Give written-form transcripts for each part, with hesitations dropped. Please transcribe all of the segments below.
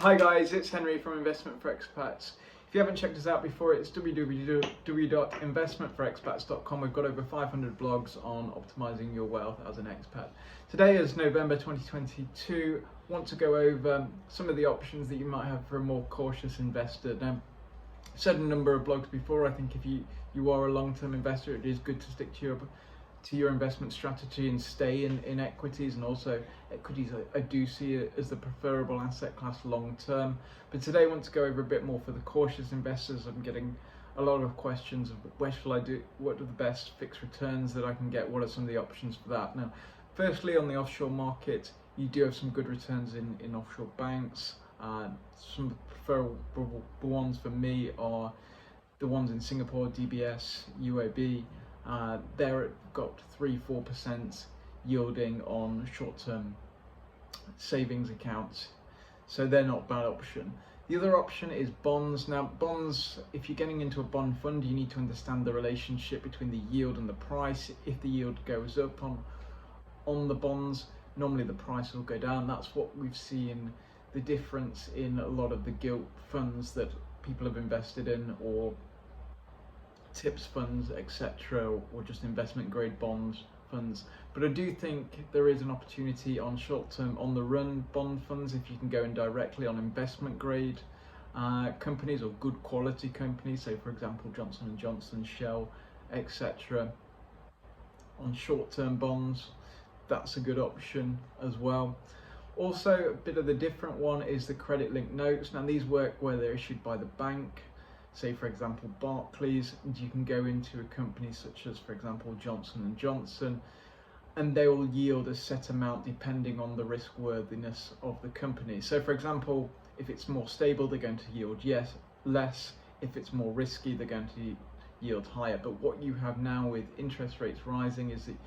Hi guys, it's Henry from Investment for Expats. If you haven't checked us out before, it's www.investmentforexpats.com. We've got over 500 blogs on optimizing your wealth as an expat. Today is November 2022. I want to go over some of the options that you might have for a more cautious investor. Now, I've said a number of blogs before. I think if you are a long-term investor, it is good to stick to your investment strategy and stay in equities, and also equities I do see as the preferable asset class long term. But today I want to go over a bit more for the cautious investors. I'm getting a lot of questions of where shall I do, what are the best fixed returns that I can get, what are some of the options for that. Now, firstly, on the offshore market, you do have some good returns in offshore banks. Some of the preferable ones for me are the ones in Singapore, DBS, UAB. They're got 3-4% yielding on short-term savings accounts, so they're not a bad option. The other option is bonds. Now, bonds, if you're getting into a bond fund, you need to understand the relationship between the yield and the price. If the yield goes up on the bonds, normally the price will go down. That's what we've seen, the difference in a lot of the gilt funds that people have invested in, or tips funds, etc., or just investment grade bonds funds. But I do think there is an opportunity on short-term on the run bond funds if you can go in directly on investment grade companies or good quality companies, say for example Johnson & Johnson, Shell, etc. on short-term bonds. That's a good option as well. Also, a bit of the different one is the credit linked notes. Now, these work where they're issued by the bank, say for example Barclays, and you can go into a company such as, for example, Johnson & Johnson, and they will yield a set amount depending on the risk worthiness of the company. So for example, if it's more stable, they're going to yield less. If it's more risky, they're going to yield higher. But what you have now with interest rates rising is that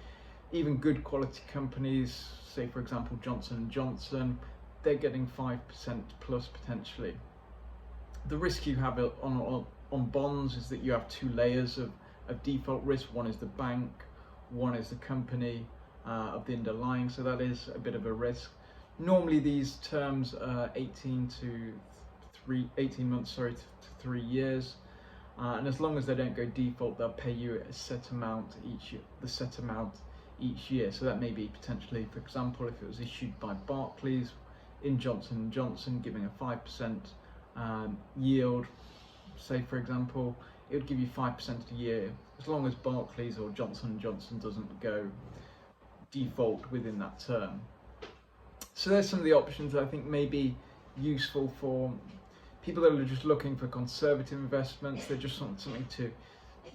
even good quality companies, say for example Johnson & Johnson, they're getting 5% plus potentially. The risk you have on bonds is that you have two layers of default risk. One is the bank, one is the company of the underlying, so that is a bit of a risk. Normally these terms are 18 months to 3 years, and as long as they don't go default, they'll pay you a set amount each year. So that may be potentially, for example, if it was issued by Barclays in Johnson & Johnson, giving a 5% yield, say for example, it would give you 5% a year as long as Barclays or Johnson & Johnson doesn't go default within that term. So there's some of the options that I think may be useful for people that are just looking for conservative investments. They just want something to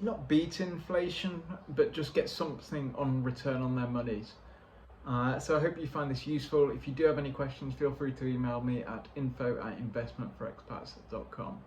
not beat inflation, but just get something on return on their monies. So I hope you find this useful. If you do have any questions, feel free to email me at info@investmentforexpats.com.